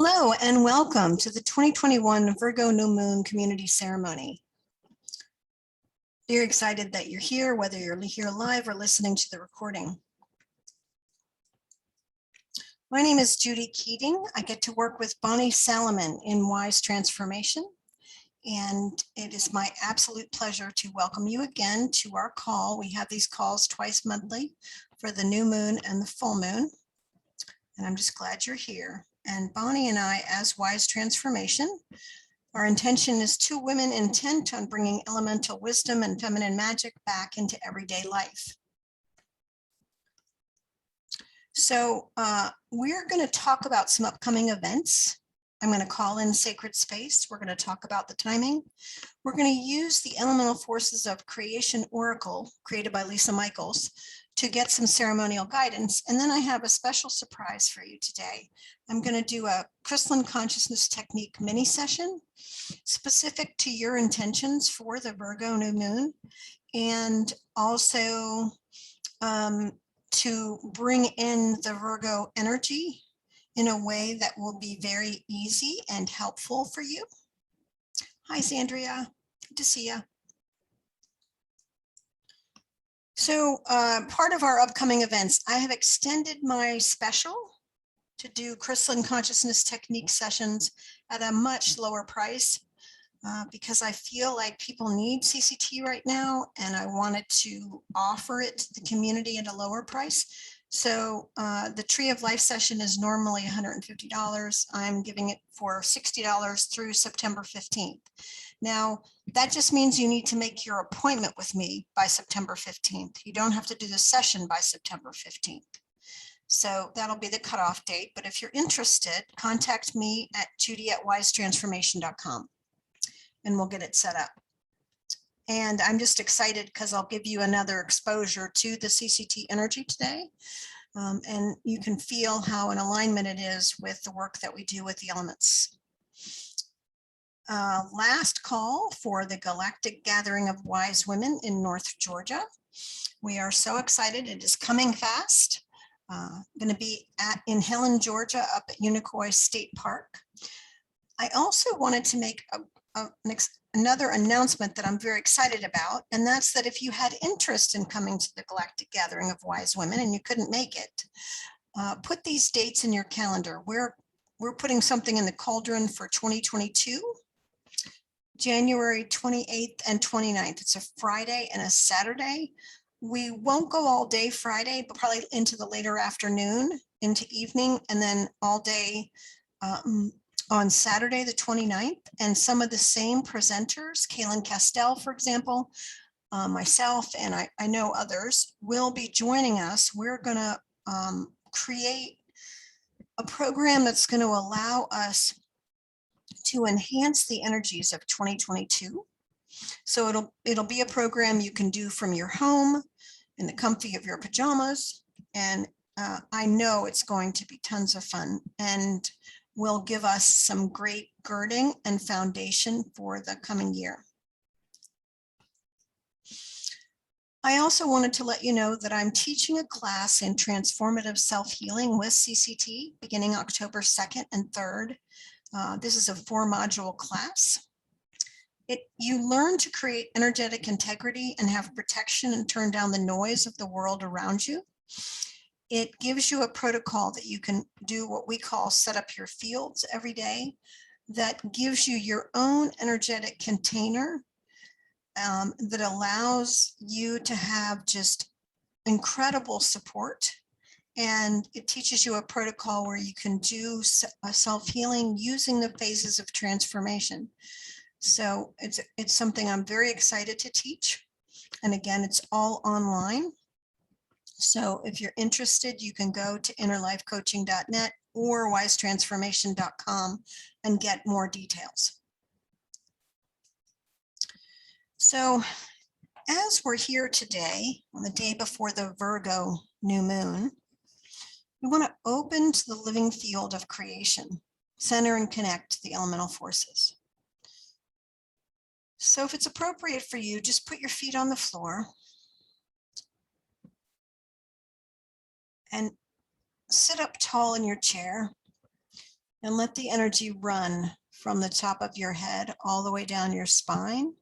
Hello and welcome to the 2021 Virgo New Moon Community Ceremony. Very excited that you're here, whether you're here live or listening to the recording. My name is Judy Keating. I get to work with Bonnie Salomon in Wise Transformation, and it is my absolute pleasure to welcome you again to our call. We have these calls twice monthly for the new moon and the full moon, and I'm just glad you're here. And Bonnie and I, as Wise Transformation, our intention is two women intent on bringing elemental wisdom and feminine magic back into everyday life. So we're going to talk about some upcoming events. I'm going to call in Sacred Space. We're going to talk about the timing. We're going to use the Elemental Forces of Creation Oracle, created by Lisa Michaels, to get some ceremonial guidance. And then I have a special surprise for you today. I'm going to do a Crystalline Consciousness Technique mini session specific to your intentions for the Virgo new moon, and also to bring in the Virgo energy in a way that will be very easy and helpful for you. Hi, Zandria. Good to see you. So part of our upcoming events, I have extended my special to do Crystalline Consciousness Technique sessions at a much lower price because I feel like people need CCT right now, and I wanted to offer it to the community at a lower price. So the Tree of Life session is normally $150. I'm giving it for $60 through September 15th. Now, that just means you need to make your appointment with me by September 15th. You don't have to do the session by September 15th. So that'll be the cutoff date. But if you're interested, contact me at judy@wisetransformation.com and we'll get it set up. And I'm just excited because I'll give you another exposure to the CCT energy today. And you can feel how in alignment it is with the work that we do with the elements. Last call for the Galactic Gathering of Wise Women in North Georgia. We are so excited. It is coming fast. Going to be in Helen, Georgia, up at Unicoi State Park. I also wanted to make another announcement that I'm very excited about, and that's that if you had interest in coming to the Galactic Gathering of Wise Women and you couldn't make it, put these dates in your calendar. We're putting something in the cauldron for 2022. January 28th and 29th. It's a Friday and a Saturday. We won't go all day Friday, but probably into the later afternoon, into evening, and then all day on Saturday, the 29th. And some of the same presenters, Kaylin Castell, for example, myself, and I know others will be joining us. We're going to create a program that's going to allow us to enhance the energies of 2022. So it'll be a program you can do from your home in the comfy of your pajamas. And I know it's going to be tons of fun and will give us some great girding and foundation for the coming year. I also wanted to let you know that I'm teaching a class in transformative self-healing with CCT beginning October 2nd and 3rd. This is a 4-module class. You learn to create energetic integrity and have protection and turn down the noise of the world around you. It gives you a protocol that you can do what we call set up your fields every day, that gives you your own energetic container that allows you to have just incredible support. And it teaches you a protocol where you can do a self-healing using the phases of transformation. So it's something I'm very excited to teach. And again, it's all online. So if you're interested, you can go to innerlifecoaching.net or wisetransformation.com and get more details. So as we're here today, on the day before the Virgo new moon, we want to open to the living field of creation, center and connect the elemental forces. So if it's appropriate for you, just put your feet on the floor and sit up tall in your chair And let the energy run from the top of your head all the way down your spine,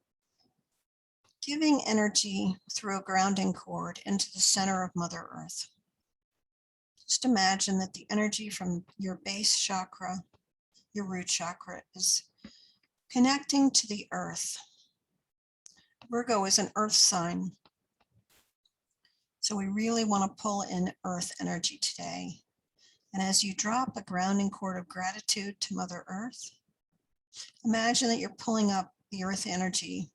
giving energy through a grounding cord into the center of Mother Earth. Just imagine that the energy from your base chakra, your root chakra, is connecting to the earth. Virgo is an earth sign, so we really want to pull in earth energy today. And as you drop a grounding cord of gratitude to Mother Earth, imagine that you're pulling up the earth energy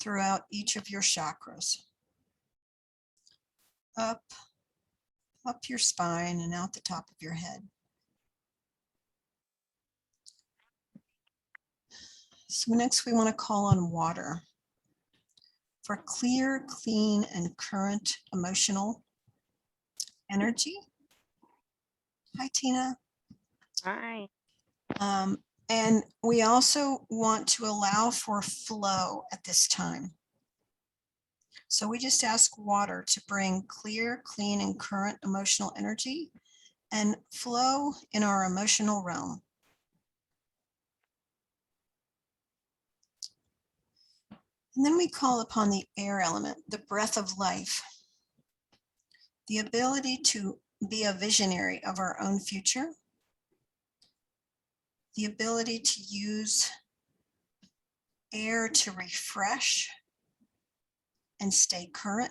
throughout each of your chakras, up your spine and out the top of your head. So next we want to call on water for clear, clean, and current emotional energy. Hi, Tina. Hi. And we also want to allow for flow at this time. So we just ask water to bring clear, clean, and current emotional energy and flow in our emotional realm. And then we call upon the air element, the breath of life, the ability to be a visionary of our own future, the ability to use air to refresh and stay current.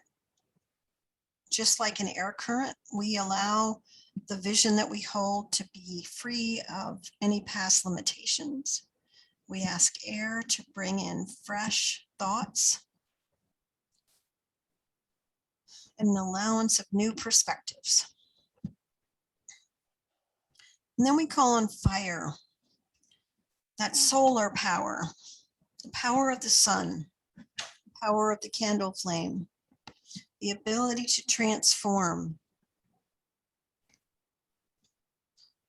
Just like an air current, we allow the vision that we hold to be free of any past limitations. We ask air to bring in fresh thoughts and an allowance of new perspectives. And then we call on fire, that solar power, the power of the sun, the power of the candle flame, the ability to transform.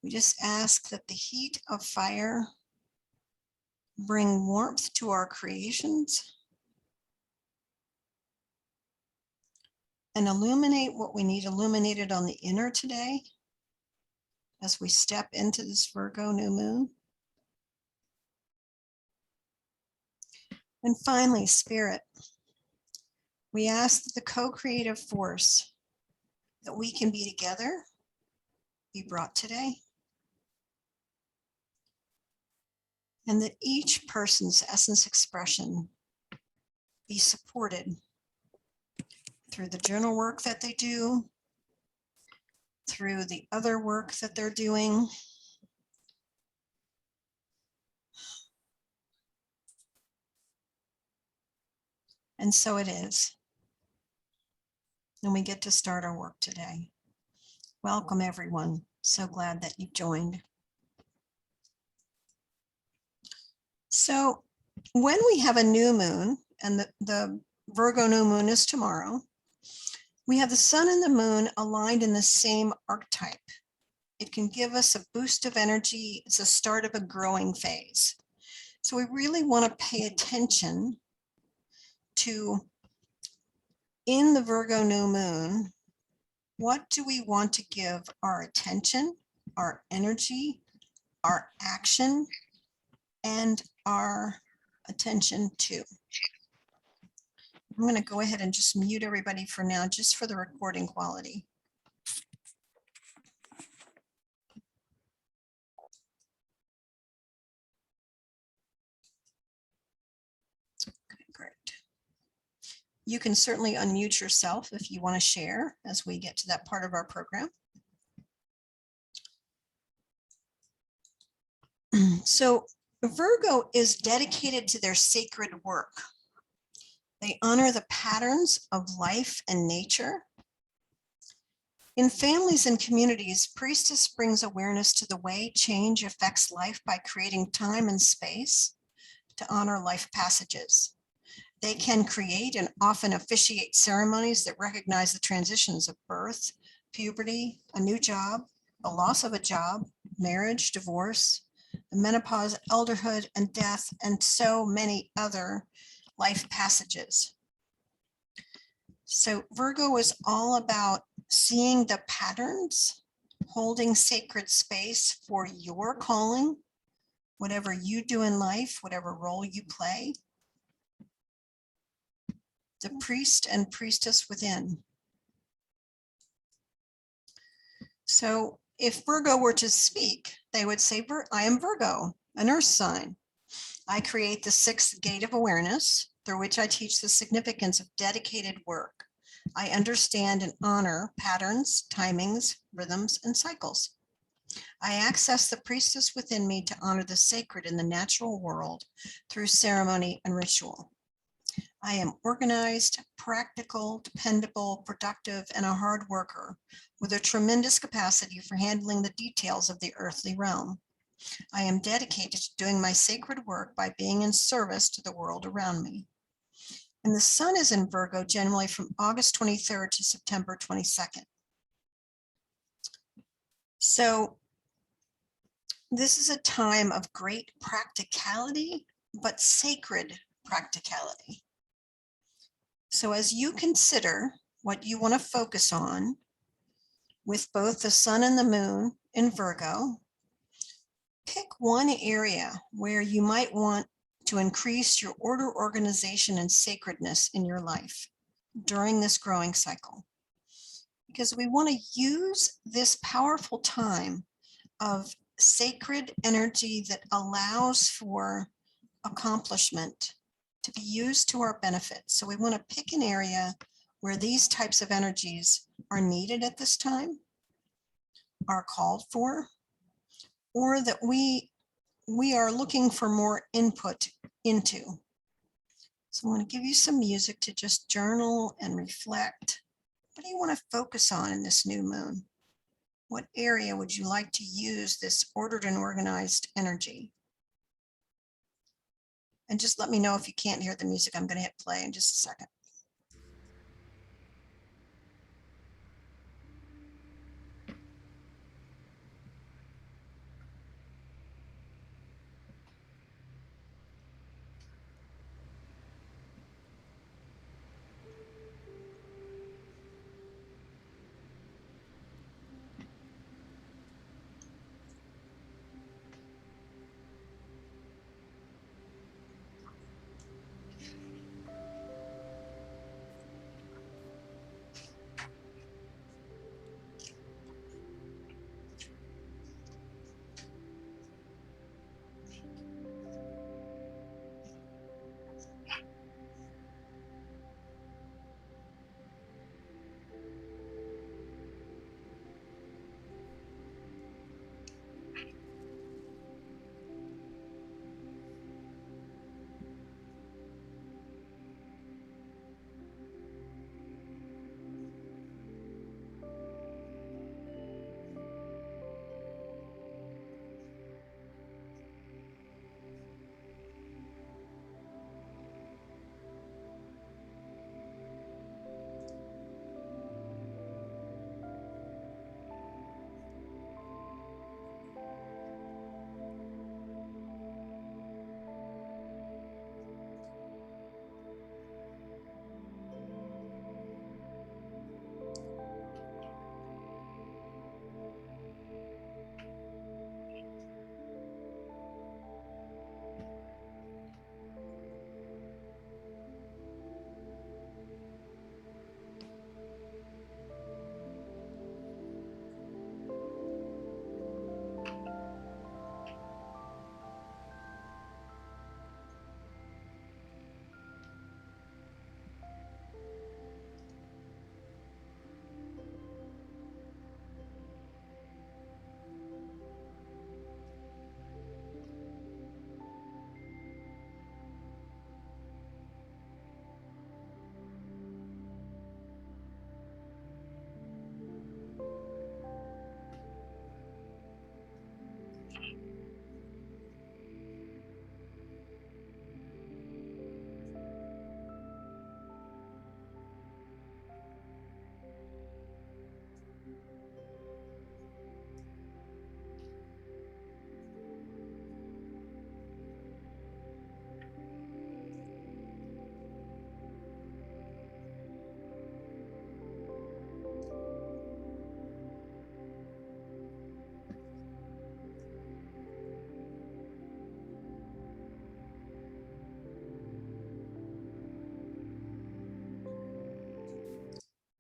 We just ask that the heat of fire bring warmth to our creations and illuminate what we need illuminated on the inner today as we step into this Virgo new moon. And finally, Spirit, we ask that the co-creative force that we can be together be brought today, and that each person's essence expression be supported through the journal work that they do, through the other work that they're doing, and so it is. And we get to start our work today. Welcome, everyone. So glad that you joined. So when we have a new moon, and the Virgo new moon is tomorrow, we have the sun and the moon aligned in the same archetype. It can give us a boost of energy. It's a start of a growing phase. So we really want to pay attention to, in the Virgo new moon, what do we want to give our attention, our energy, our action, and our attention to? I'm going to go ahead and just mute everybody for now, just for the recording quality. Okay, great. You can certainly unmute yourself if you want to share as we get to that part of our program. So Virgo is dedicated to their sacred work. They honor the patterns of life and nature. In families and communities, priestess brings awareness to the way change affects life by creating time and space to honor life passages. They can create and often officiate ceremonies that recognize the transitions of birth, puberty, a new job, a loss of a job, marriage, divorce, menopause, elderhood, and death, and so many other life passages. So Virgo is all about seeing the patterns, holding sacred space for your calling, whatever you do in life, whatever role you play. The priest and priestess within. So if Virgo were to speak, they would say, I am Virgo, an earth sign. I create the sixth gate of awareness through which I teach the significance of dedicated work. I understand and honor patterns, timings, rhythms, and cycles. I access the priestess within me to honor the sacred in the natural world through ceremony and ritual. I am organized, practical, dependable, productive, and a hard worker with a tremendous capacity for handling the details of the earthly realm. I am dedicated to doing my sacred work by being in service to the world around me. And the sun is in Virgo generally from August 23rd to September 22nd. So this is a time of great practicality, but sacred practicality. So as you consider what you want to focus on with both the sun and the moon in Virgo, pick one area where you might want to increase your order, organization, and sacredness in your life during this growing cycle. Because we want to use this powerful time of sacred energy that allows for accomplishment to be used to our benefit. So we want to pick an area where these types of energies are needed at this time, are called for, or that we are looking for more input into. So I want to give you some music to just journal and reflect. What do you want to focus on in this new moon? What area would you like to use this ordered and organized energy? And just let me know if you can't hear the music. I'm going to hit play in just a second.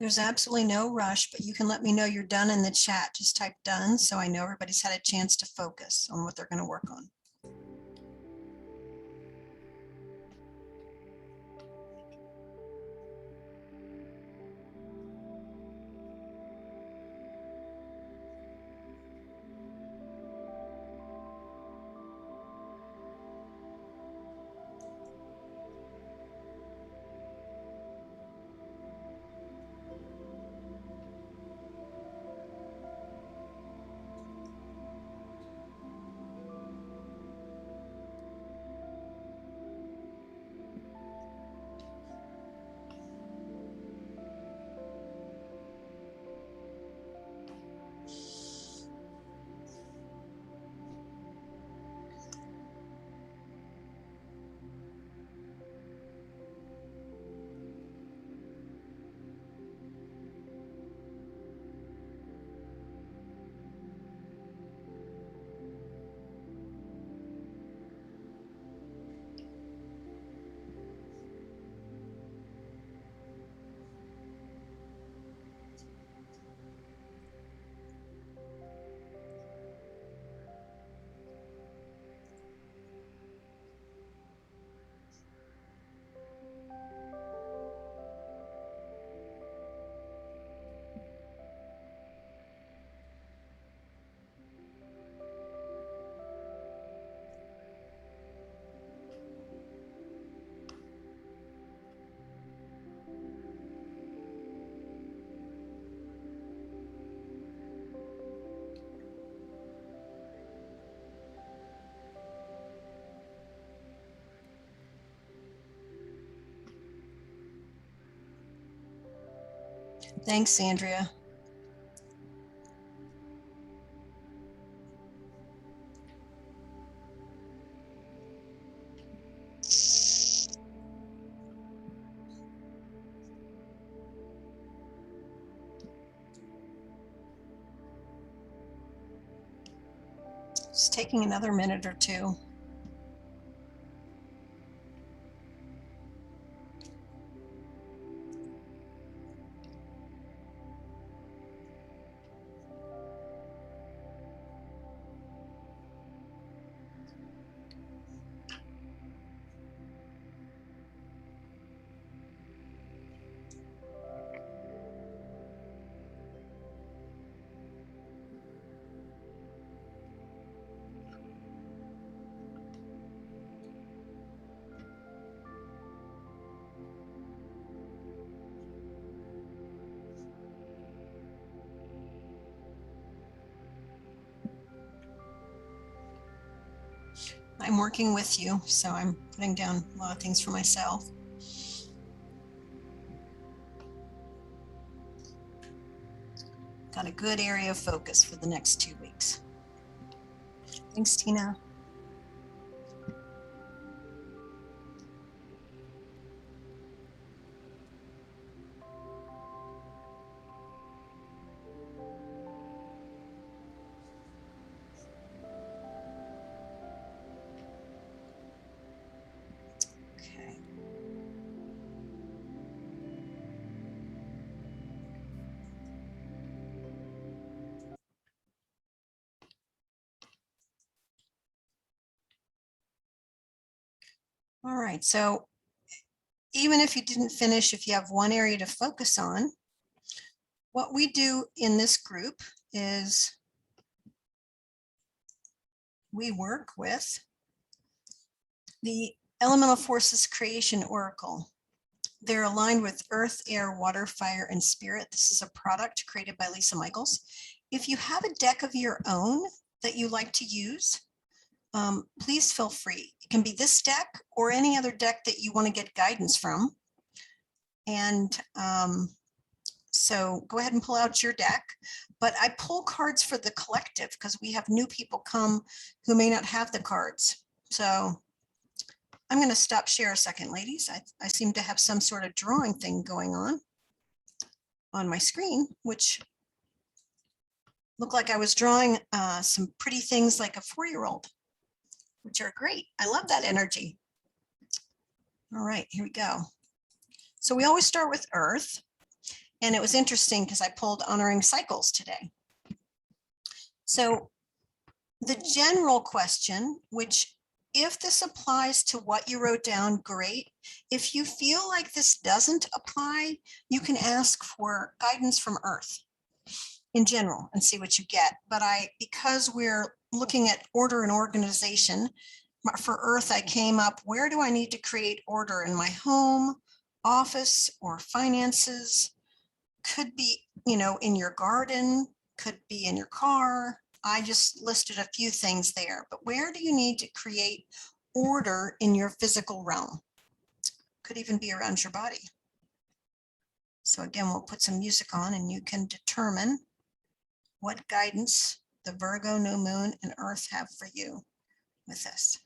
There's absolutely no rush, but you can let me know you're done in the chat. Just type done so I know everybody's had a chance to focus on what they're going to work on. Thanks, Andrea. Just taking another minute or two. I'm working with you, so I'm putting down a lot of things for myself. Got a good area of focus for the next 2 weeks. Thanks, Tina. All right, so even if you didn't finish, if you have one area to focus on, what we do in this group is we work with the Elemental Forces Creation Oracle. They're aligned with Earth, Air, Water, Fire, and Spirit. This is a product created by Lisa Michaels. If you have a deck of your own that you like to use, please feel free. It can be this deck or any other deck that you want to get guidance from. And so go ahead and pull out your deck. But I pull cards for the collective because we have new people come who may not have the cards. So I'm going to stop share a second, ladies. I seem to have some sort of drawing thing going on my screen, which looked like I was drawing some pretty things like a 4-year-old, which are great. I love that energy. All right, here we go. So we always start with Earth. And it was interesting because I pulled honoring cycles today. So the general question, which if this applies to what you wrote down, great. If you feel like this doesn't apply, you can ask for guidance from Earth in general and see what you get. But because we're looking at order and organization, for Earth, I came up, where do I need to create order in my home, office, or finances? Could be, in your garden, could be in your car. I just listed a few things there, but where do you need to create order in your physical realm? Could even be around your body. So again, we'll put some music on and you can determine what guidance the Virgo new moon and Earth have for you with this.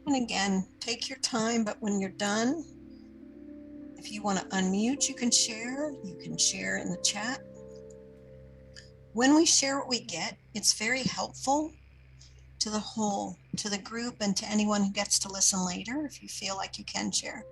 And again, take your time, but when you're done, if you want to unmute, you can share in the chat. When we share what we get, it's very helpful to the whole, to the group, and to anyone who gets to listen later, if you feel like you can share.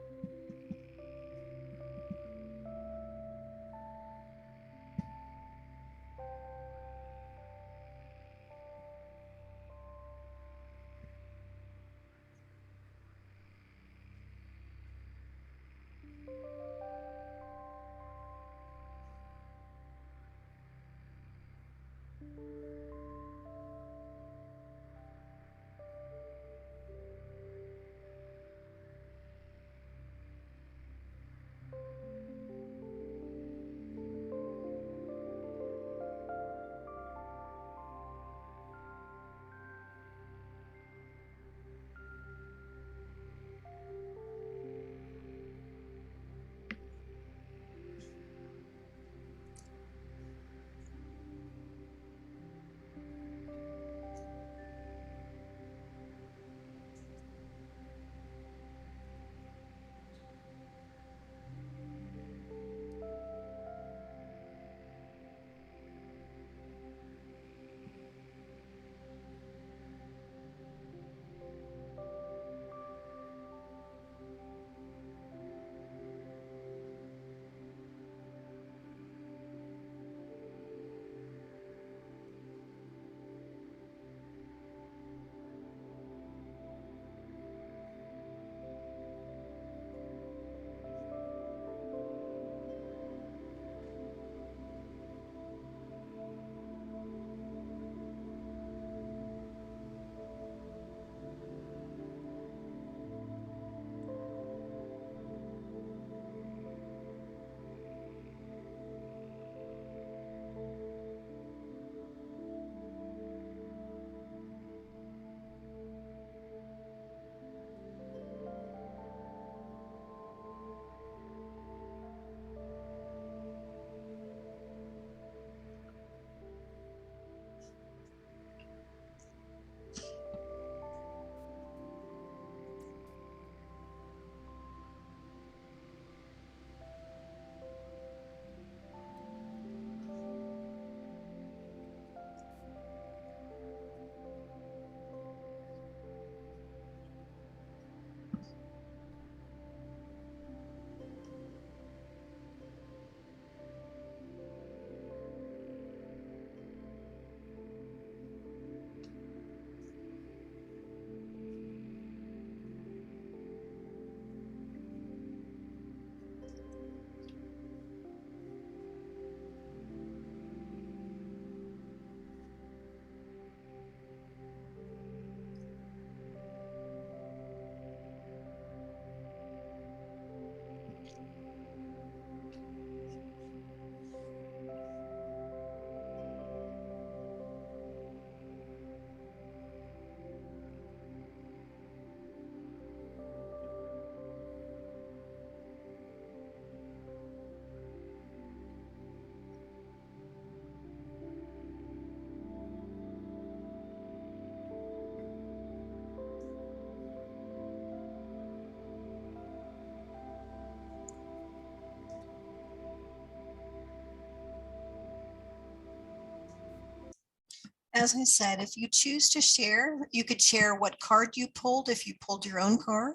as I said, if you choose to share, you could share what card you pulled if you pulled your own card.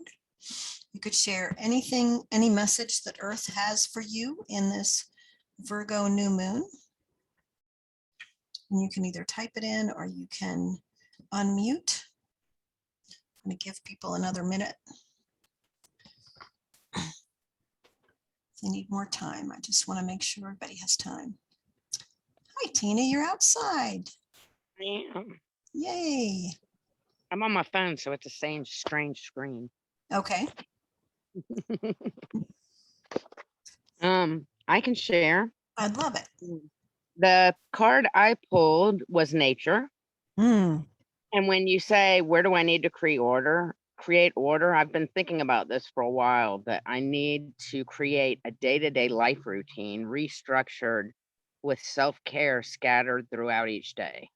You could share anything, any message that Earth has for you in this Virgo new moon. And you can either type it in or you can unmute. I'm going to give people another minute. They need more time. I just want to make sure everybody has time. Hi, Tina, you're outside. I am. Yay. I'm on my phone, so it's a same strange screen. Okay. I can share. I'd love it. The card I pulled was nature. Mm. And when you say, where do I need to create order? I've been thinking about this for a while, that I need to create a day-to-day life routine restructured with self-care scattered throughout each day,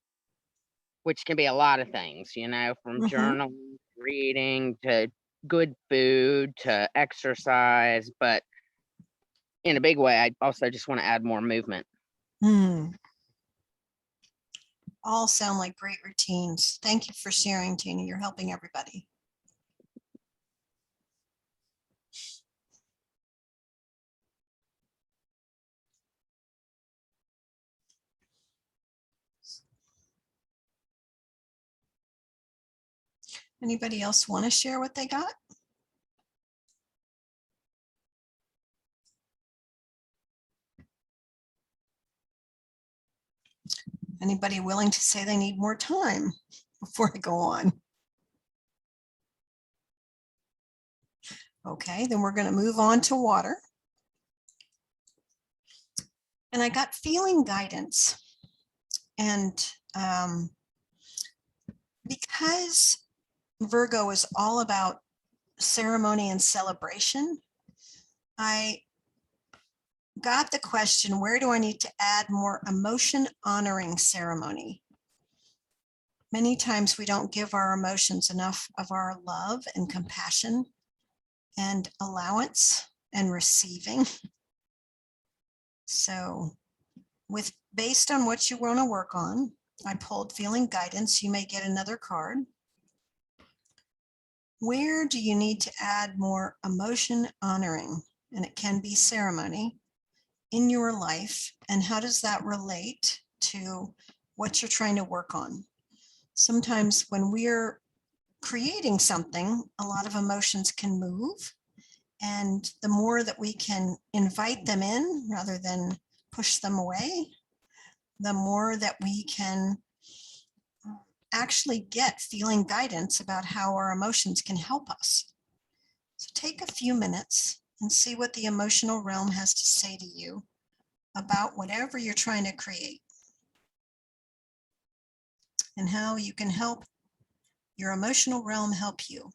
which can be a lot of things, from journaling, reading, to good food, to exercise. But in a big way, I also just want to add more movement. All sound like great routines. Thank you for sharing, Tina. You're helping everybody. Anybody else want to share what they got? Anybody willing to say they need more time before I go on? Okay, then we're going to move on to water. And I got feeling guidance. And because Virgo is all about ceremony and celebration, I got the question, where do I need to add more emotion honoring ceremony? Many times we don't give our emotions enough of our love and compassion and allowance and receiving. So based on what you want to work on, I pulled feeling guidance. You may get another card. Where do you need to add more emotion honoring? And it can be ceremony in your life. And how does that relate to what you're trying to work on? Sometimes when we're creating something, a lot of emotions can move. And the more that we can invite them in rather than push them away, the more that we can actually get feeling guidance about how our emotions can help us. So take a few minutes and see what the emotional realm has to say to you about whatever you're trying to create and how you can help your emotional realm help you.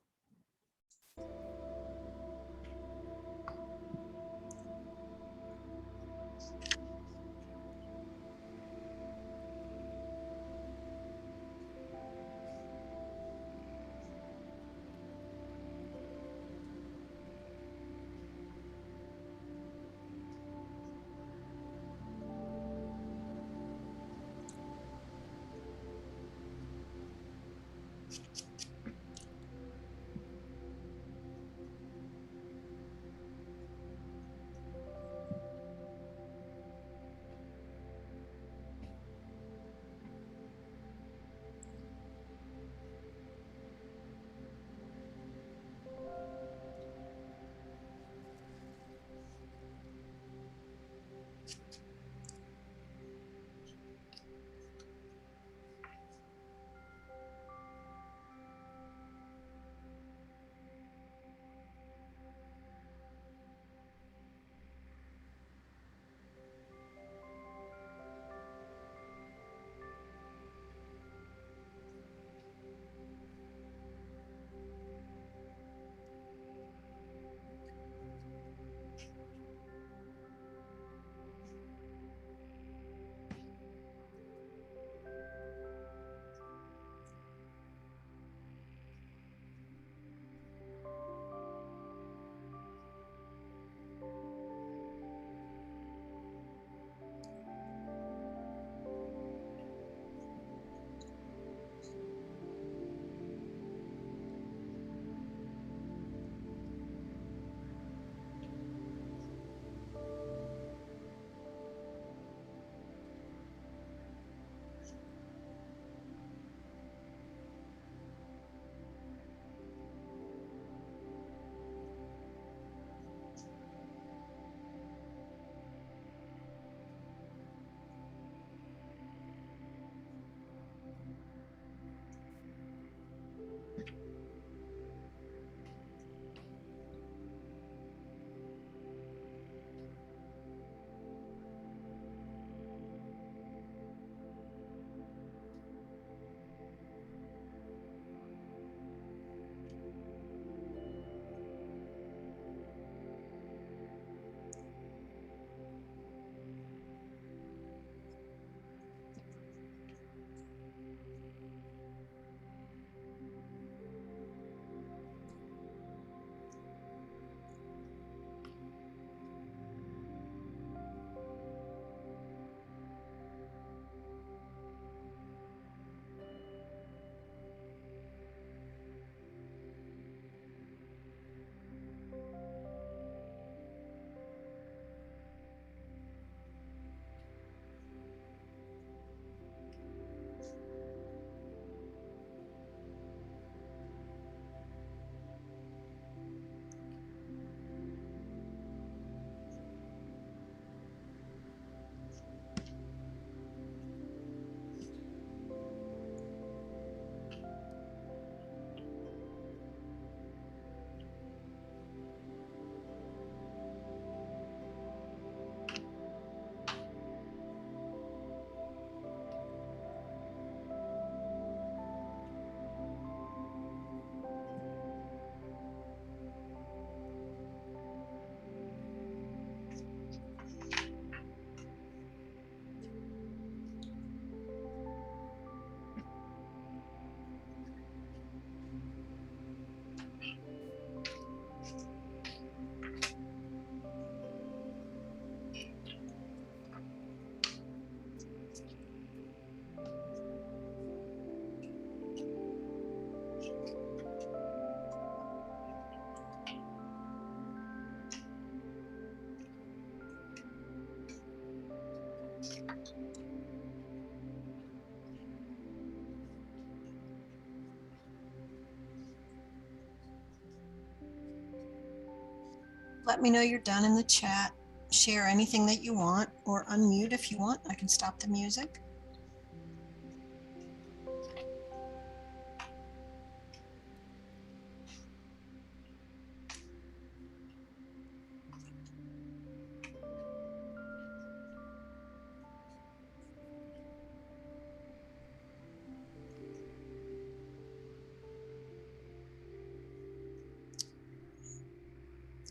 let me know you're done in the chat. Share anything that you want or unmute if you want. I can stop the music.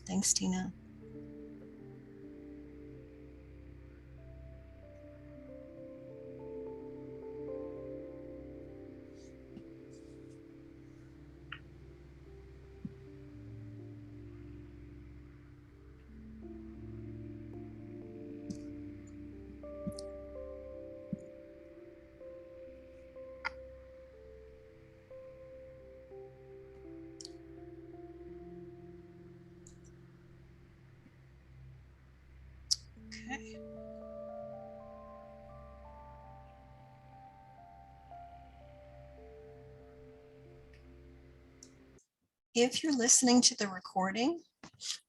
Thanks, Tina. Okay. If you're listening to the recording,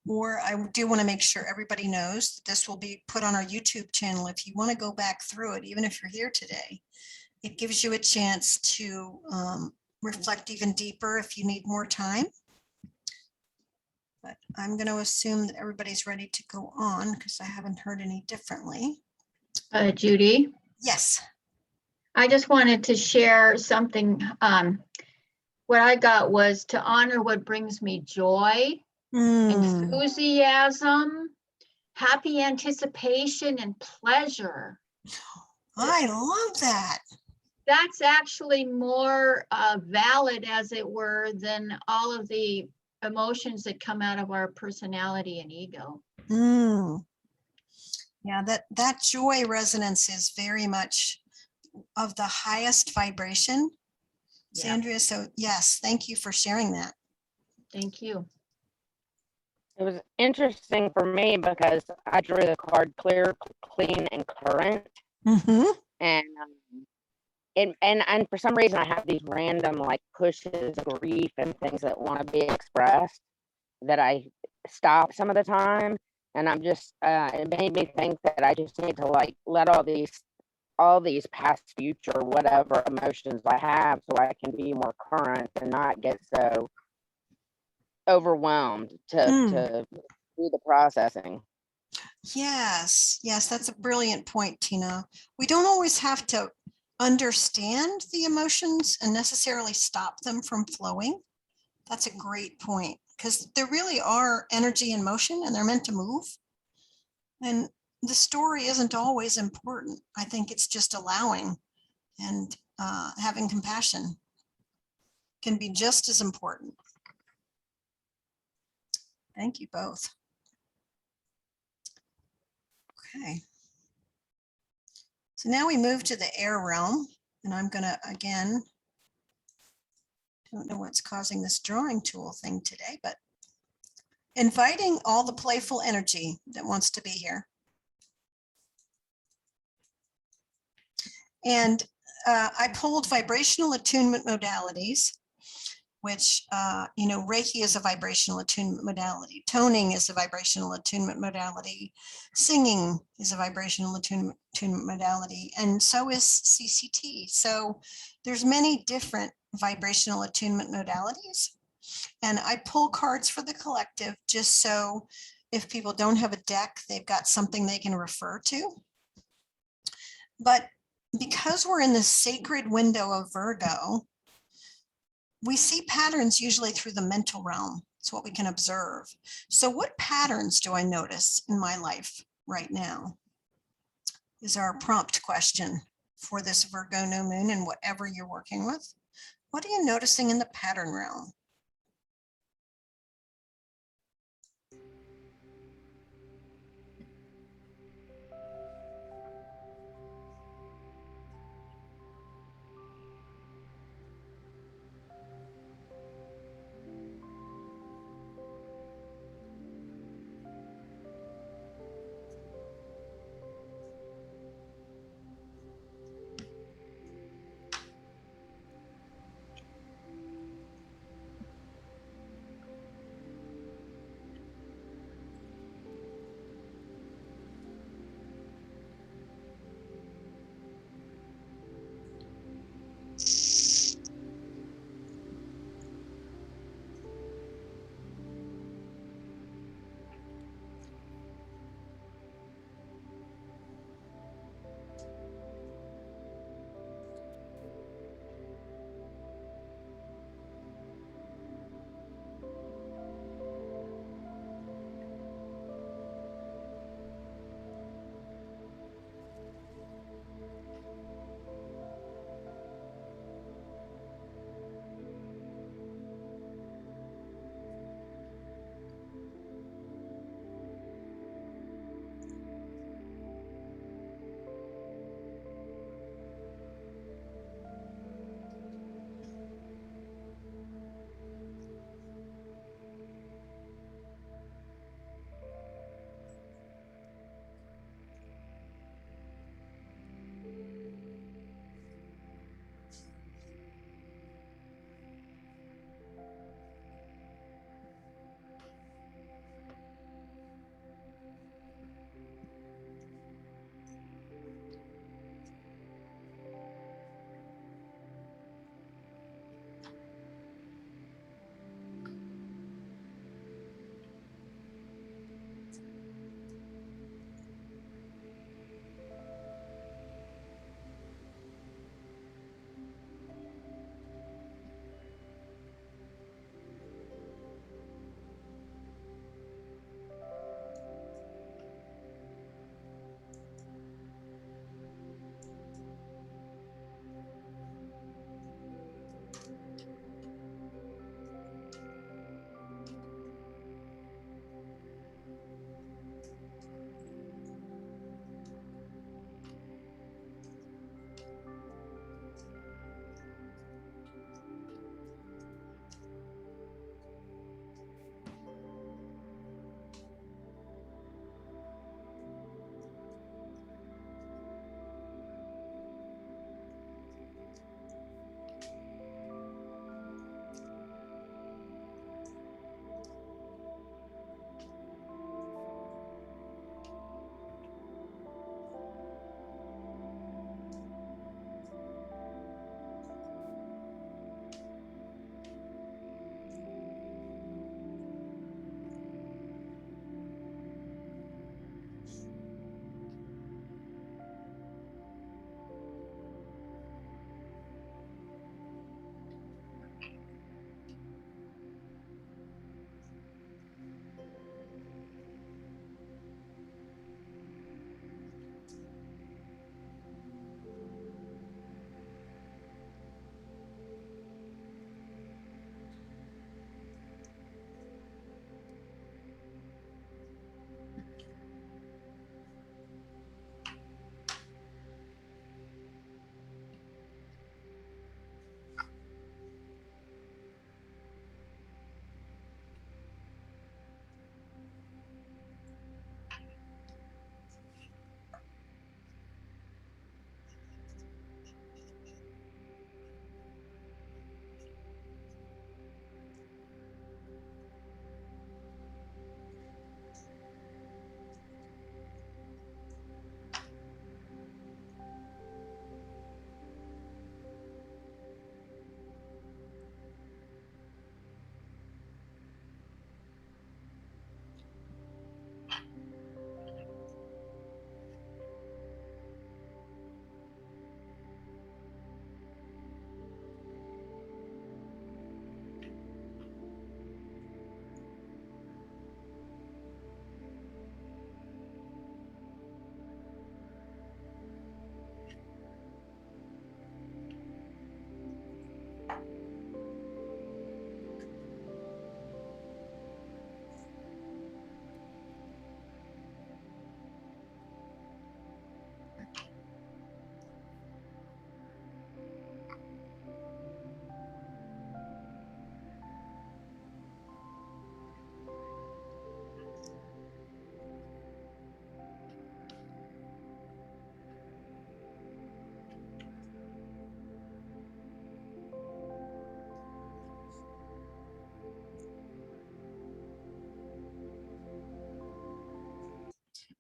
or I do want to make sure everybody knows that this will be put on our YouTube channel. If you want to go back through it, even if you're here today, it gives you a chance to reflect even deeper if you need more time. But I'm going to assume that everybody's ready to go on because I haven't heard any differently. Judy, Yes. I just wanted to share something. What I got was to honor what brings me joy, enthusiasm, happy anticipation, and pleasure. I love that. That's actually more valid, as it were, than all of the emotions that come out of our personality and ego. Yeah, that joy resonance is very much of the highest vibration, Yeah. Sandria. So yes, thank you for sharing that. Thank you. It was interesting for me because I drew the card clear, clean, and current. And and for some reason I have these random like pushes, grief, and things that want to be expressed that I stop some of the time. And I'm just it made me think that I just need to like let all these past, future, whatever emotions I have so I can be more current and not get so overwhelmed to do the processing. Yes, that's a brilliant point, Tina. We don't always have to understand the emotions and necessarily stop them from flowing. That's a great point because there really are energy and motion and they're meant to move. And the story isn't always important. I think it's just allowing and having compassion can be just as important. Thank you both. Okay. So now we move to the air realm, and I'm going to, again, don't know what's causing this drawing tool thing today, but inviting all the playful energy that wants to be here. And I pulled vibrational attunement modalities, which, Reiki is a vibrational attunement modality. Toning is a vibrational attunement modality. Singing is a vibrational attunement modality. And so is CCT. So there's many different vibrational attunement modalities. And I pull cards for the collective just so if people don't have a deck, they've got something they can refer to. But because we're in the sacred window of Virgo, we see patterns usually through the mental realm. It's what we can observe. So what patterns do I notice in my life right now is our prompt question for this Virgo new moon and whatever you're working with. What are you noticing in the pattern realm?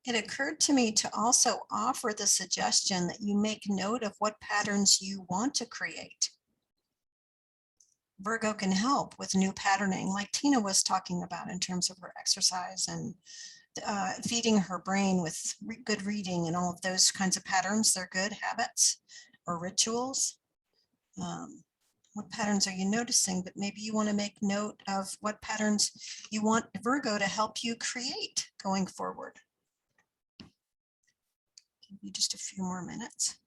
It occurred to me to also offer the suggestion that you make note of what patterns you want to create. Virgo can help with new patterning, like Tina was talking about in terms of her exercise and feeding her brain with good reading and all of those kinds of patterns. They're good habits or rituals. What patterns are you noticing? But maybe you want to make note of what patterns you want Virgo to help you create going forward. Give you just a few more minutes.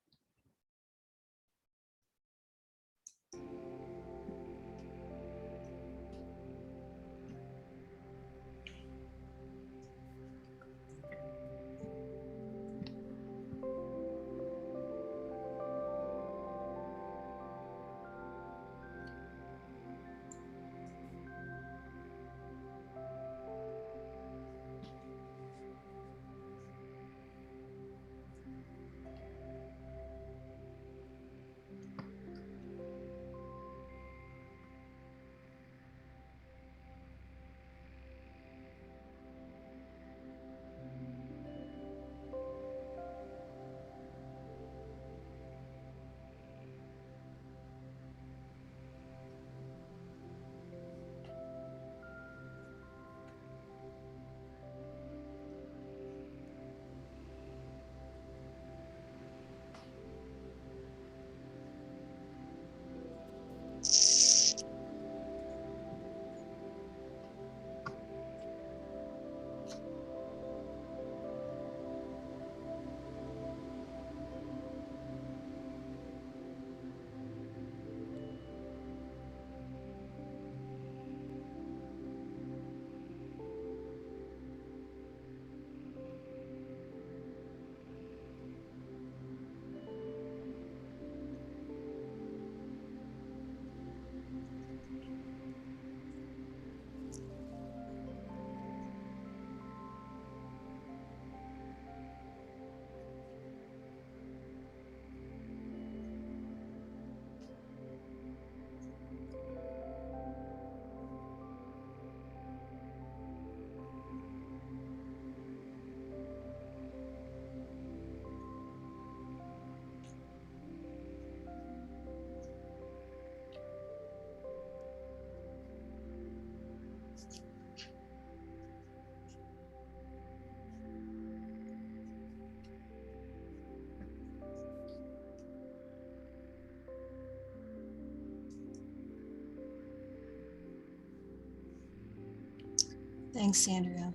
Thanks, Andrea.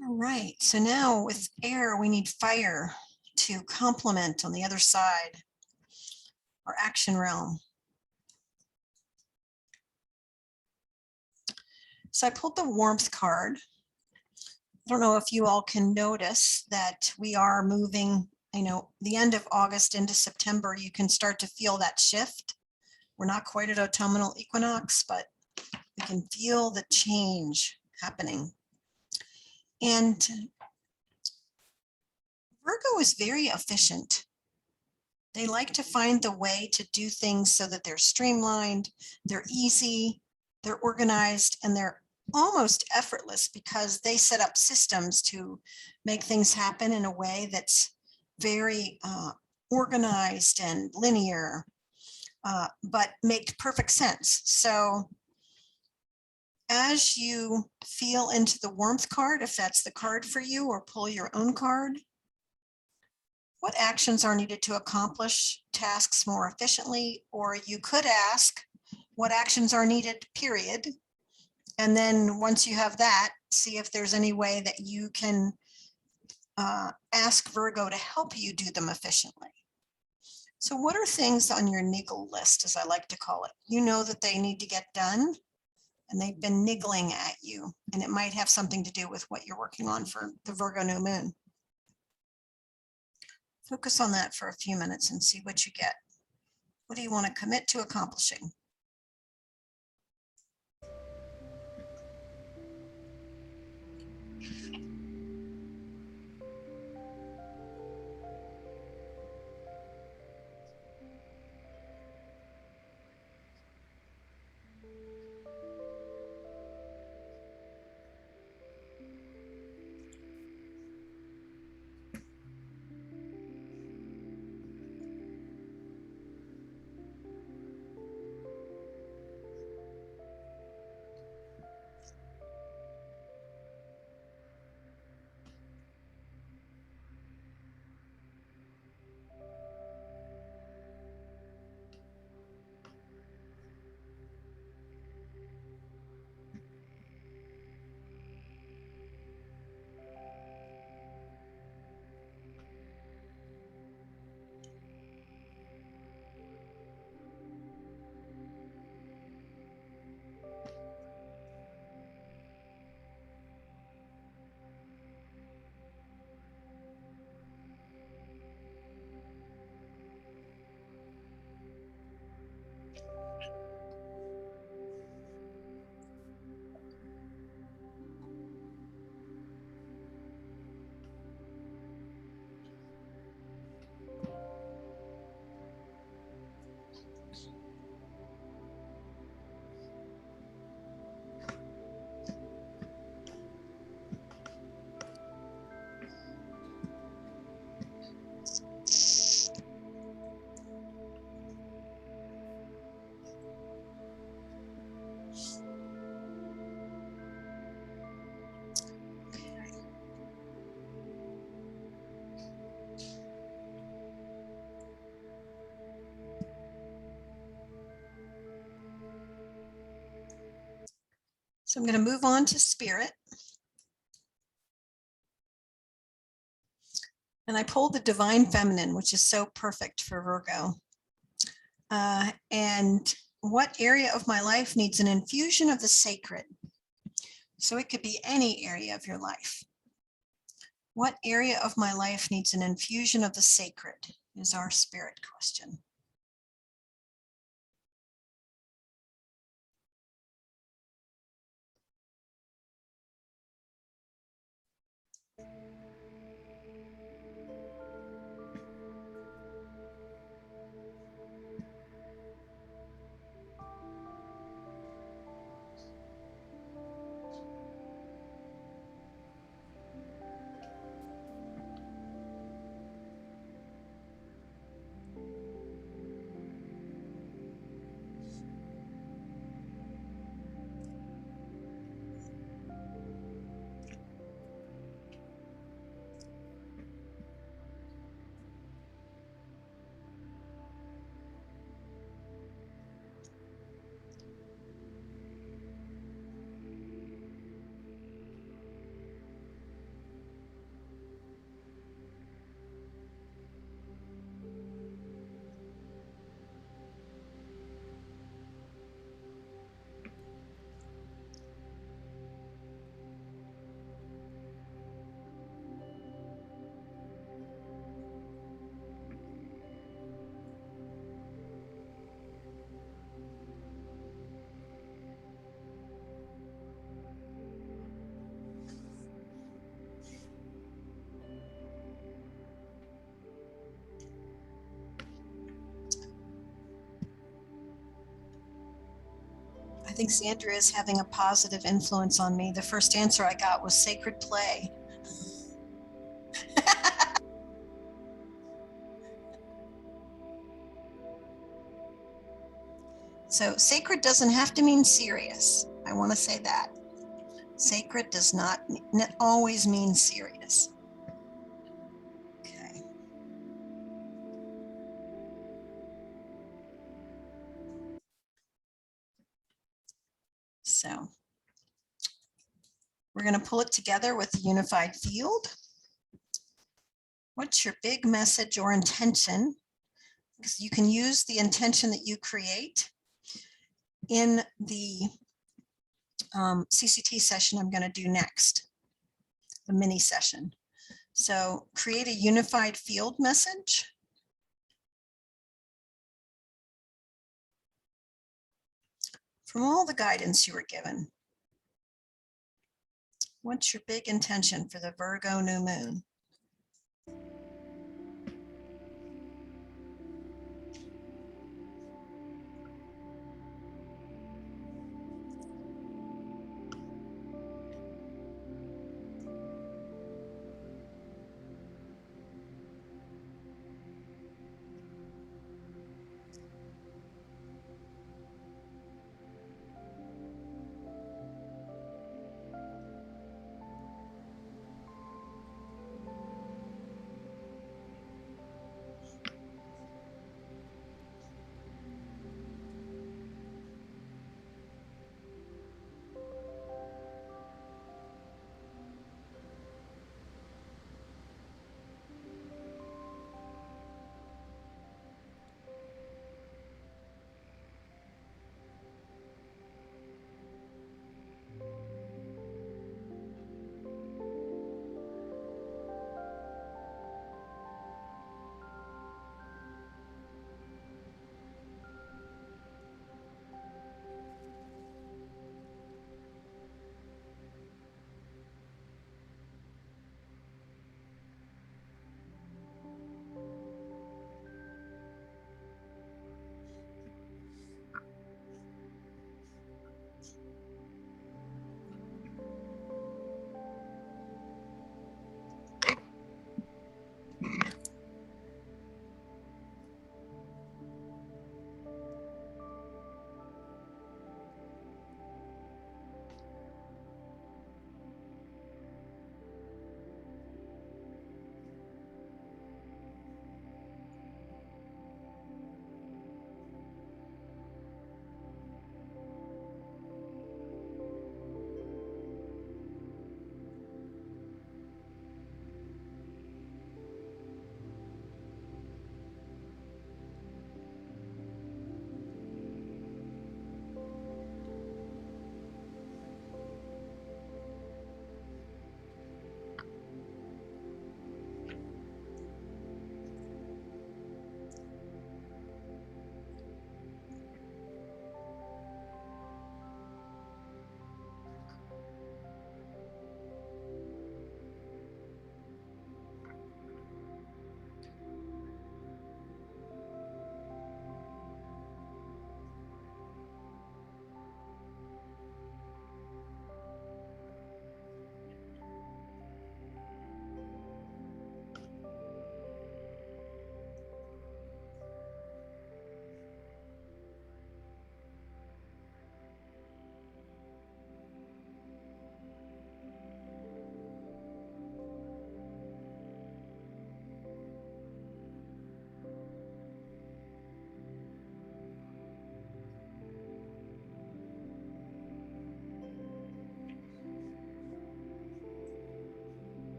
All right, so now with air, we need fire to complement on the other side, our action realm. So I pulled the warmth card. I don't know if you all can notice that we are moving, the end of August into September, you can start to feel that shift. We're not quite at autumnal equinox, but we can feel the change happening. And Virgo is very efficient. They like to find the way to do things so that they're streamlined, they're easy, they're organized, and they're almost effortless because they set up systems to make things happen in a way that's very organized and linear, but make perfect sense. So as you feel into the warmth card, if that's the card for you, or pull your own card, what actions are needed to accomplish tasks more efficiently? Or you could ask, what actions are needed, period. And then once you have that, see if there's any way that you can ask Virgo to help you do them efficiently. So what are things on your niggle list, as I like to call it? You know that they need to get done and they've been niggling at you, and it might have something to do with what you're working on for the Virgo new moon. Focus on that for a few minutes and see what you get. What do you want to commit to accomplishing? So I'm going to move on to spirit. And I pulled the divine feminine, which is so perfect for Virgo. And what area of my life needs an infusion of the sacred? So it could be any area of your life. What area of my life needs an infusion of the sacred is our spirit question. I think Sandra is having a positive influence on me. The first answer I got was sacred play. So sacred doesn't have to mean serious. I want to say that. Sacred does not always mean serious. Okay. So we're going to pull it together with a unified field. What's your big message or intention? Because you can use the intention that you create in the CCT session I'm going to do next, the mini session. So create a unified field message. From all the guidance you were given. What's your big intention for the Virgo new moon?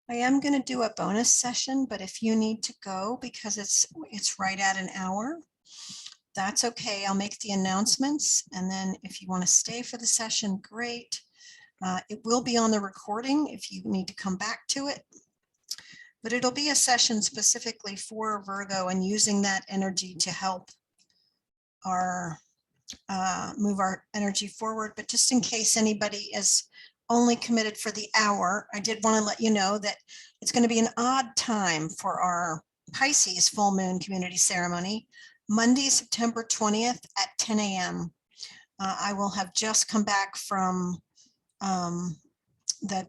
I am going to do a bonus session, but if you need to go because it's right at an hour, that's okay. I'll make the announcements. And then if you want to stay for the session, great. It will be on the recording if you need to come back to it. But it'll be a session specifically for Virgo and using that energy to help our move our energy forward. But just in case anybody is only committed for the hour, I did want to let you know that it's going to be an odd time for our Pisces full moon community ceremony, Monday, September 20th at 10 a.m. I will have just come back from the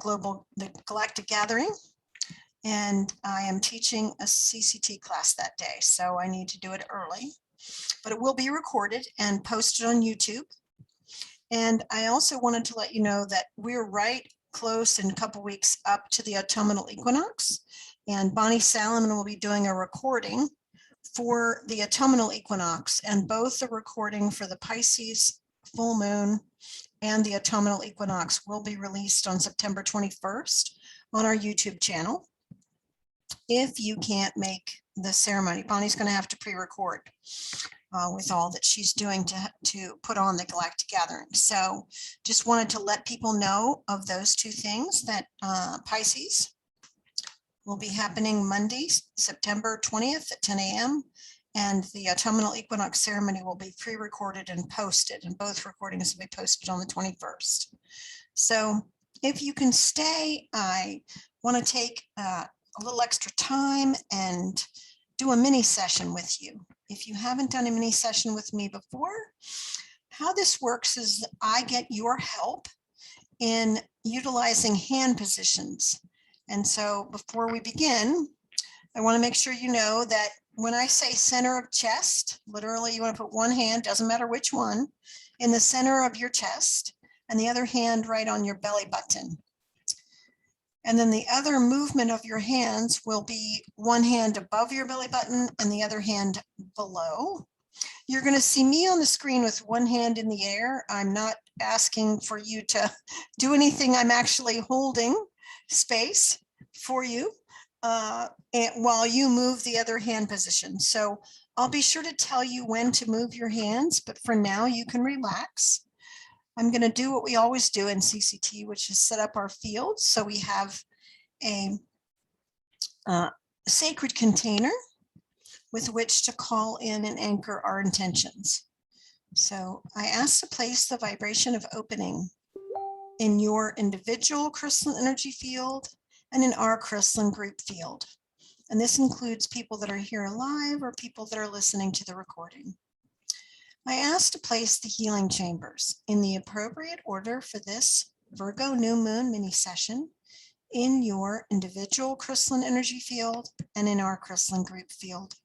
Galactic Gathering, and I am teaching a CCT class that day, so I need to do it early. But it will be recorded and posted on YouTube. And I also wanted to let you know that we're right close in a couple weeks up to the autumnal equinox. And Bonnie Salomon will be doing a recording for the autumnal equinox, and both the recording for the Pisces full moon and the autumnal equinox will be released on September 21st on our YouTube channel. If you can't make the ceremony, Bonnie's going to have to pre-record with all that she's doing to put on the Galactic Gathering. So just wanted to let people know of those two things, that Pisces will be happening Monday, September 20th at 10 a.m. And the autumnal equinox ceremony will be pre-recorded and posted, and both recordings will be posted on the 21st. So if you can stay, I want to take a little extra time and do a mini session with you. If you haven't done a mini session with me before, how this works is I get your help in utilizing hand positions. And so before we begin, I want to make sure you know that when I say center of chest, literally you want to put one hand, doesn't matter which one, in the center of your chest, and the other hand right on your belly button. And then the other movement of your hands will be one hand above your belly button and the other hand below. You're going to see me on the screen with one hand in the air. I'm not asking for you to do anything. I'm actually holding space for you while you move the other hand position. So I'll be sure to tell you when to move your hands, but for now you can relax. I'm going to do what we always do in CCT, which is set up our fields. So we have a sacred container with which to call in and anchor our intentions. So I ask to place the vibration of opening in your individual crystalline energy field and in our crystalline group field. And this includes people that are here live or people that are listening to the recording. I ask to place the healing chambers in the appropriate order for this Virgo new moon mini session in your individual crystalline energy field and in our crystalline group field.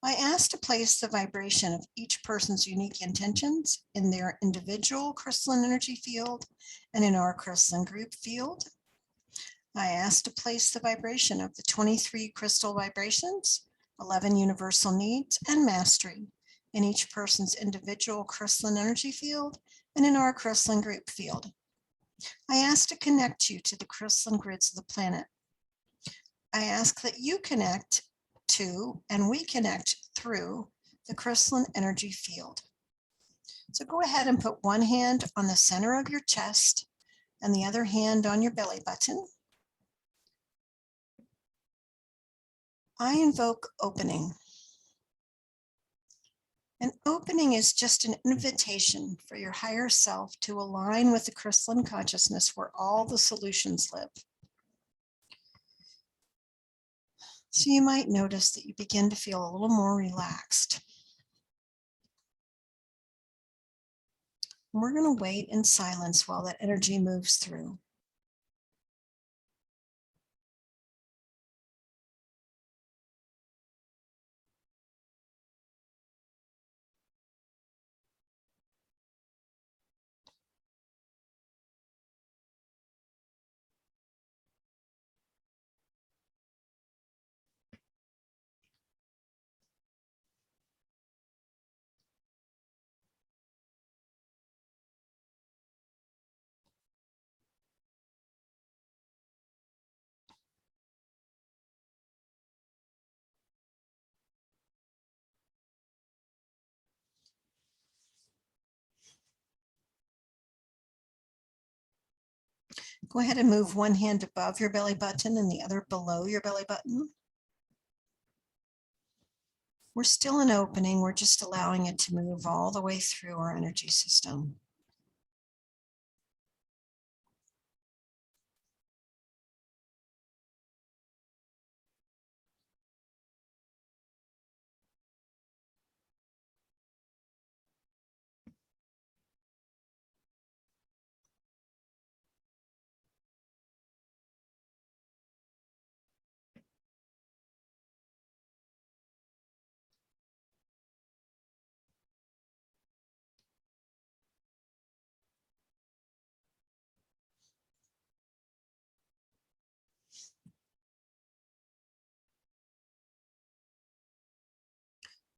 I ask to place the vibration of each person's unique intentions in their individual crystalline energy field and in our crystalline group field. I ask to place the vibration of the 23 crystal vibrations, 11 universal needs, and mastery in each person's individual crystalline energy field and in our crystalline group field. I ask to connect you to the crystalline grids of the planet. I ask that you connect to and we connect through the crystalline energy field. So go ahead and put one hand on the center of your chest and the other hand on your belly button. I invoke opening. An opening is just an invitation for your higher self to align with the crystalline consciousness where all the solutions live. So you might notice that you begin to feel a little more relaxed. We're going to wait in silence while that energy moves through. Go ahead and move one hand above your belly button and the other below your belly button. We're still in opening. We're just allowing it to move all the way through our energy system.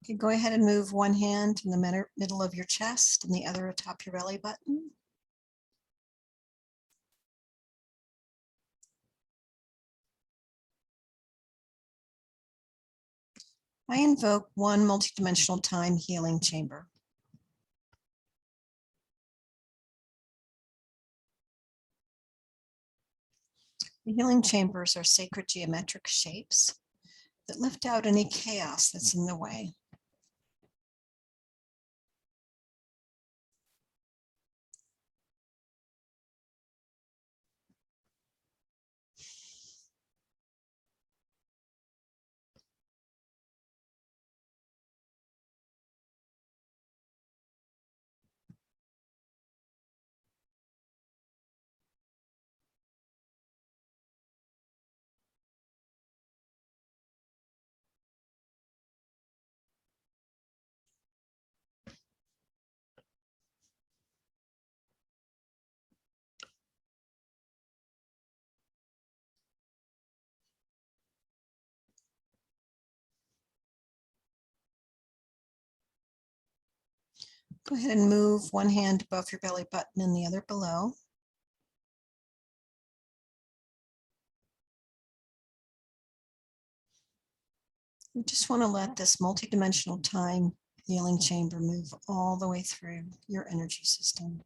Okay, go ahead and move one hand in the middle of your chest and the other atop your belly button. I invoke one multidimensional time healing chamber. The healing chambers are sacred geometric shapes that lift out any chaos that's in the way. Go ahead and move one hand above your belly button and the other below. We just want to let this multidimensional time healing chamber move all the way through your energy system.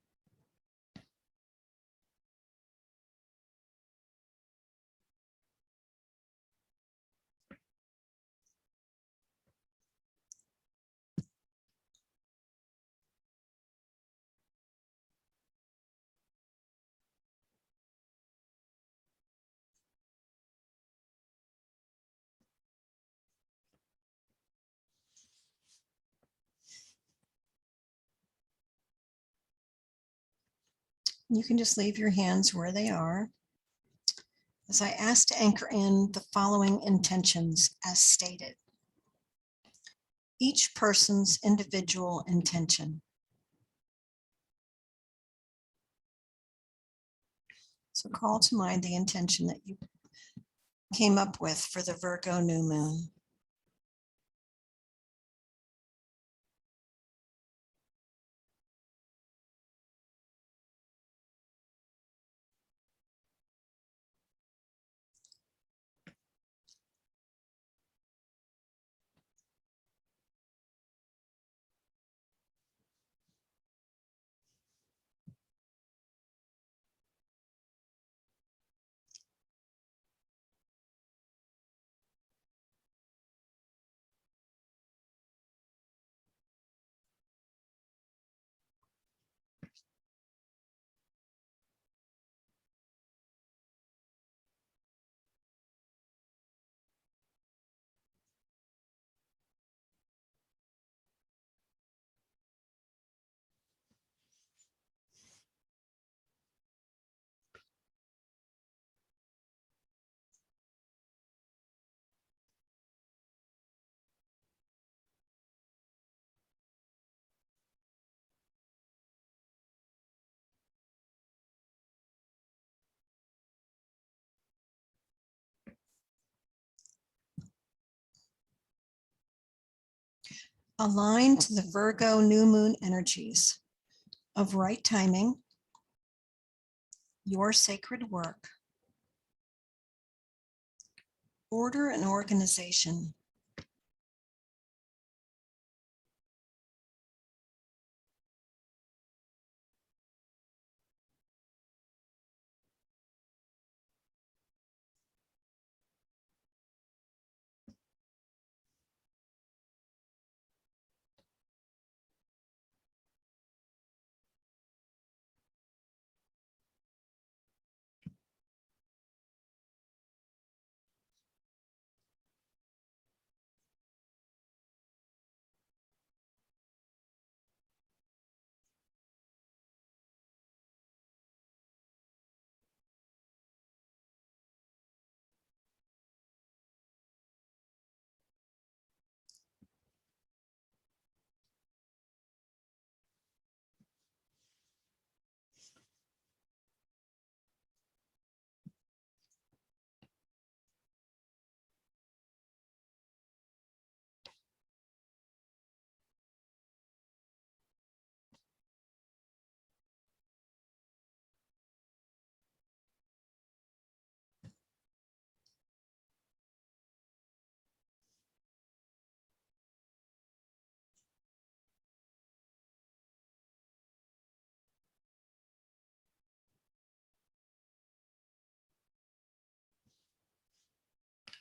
You can just leave your hands where they are as I ask to anchor in the following intentions as stated. Each person's individual intention. So call to mind the intention that you came up with for the Virgo new moon. Align to the Virgo new moon energies of right timing, your sacred work, order and organization,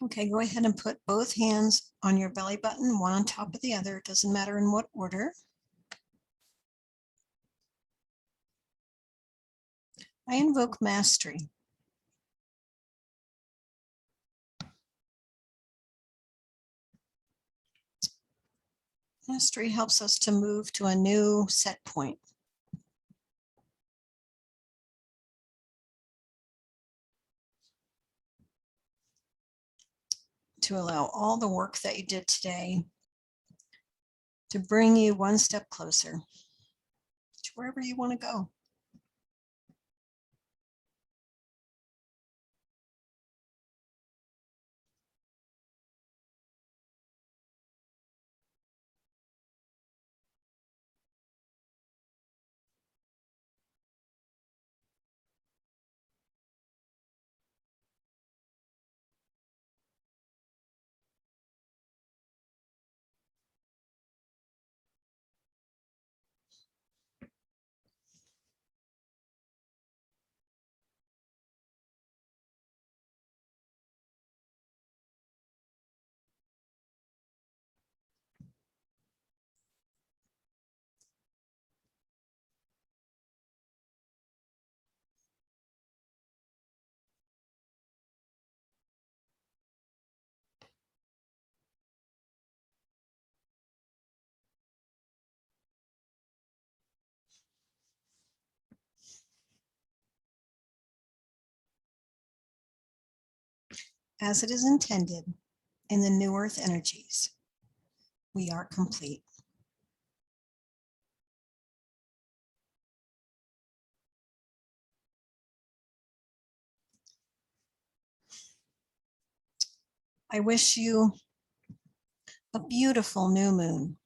Okay, go ahead and put both hands on your belly button, one on top of the other. It doesn't matter in what order. I invoke mastery. Mastery helps us to move to a new set point. To allow all the work that you did today to bring you one step closer to wherever you want to go. As it is intended in the new earth energies, we are complete. I wish you a beautiful new moon.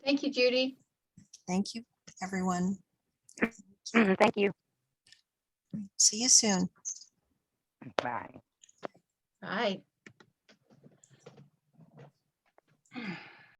Thank you, Judy. Thank you, everyone. Thank you. See you soon. Bye. Bye.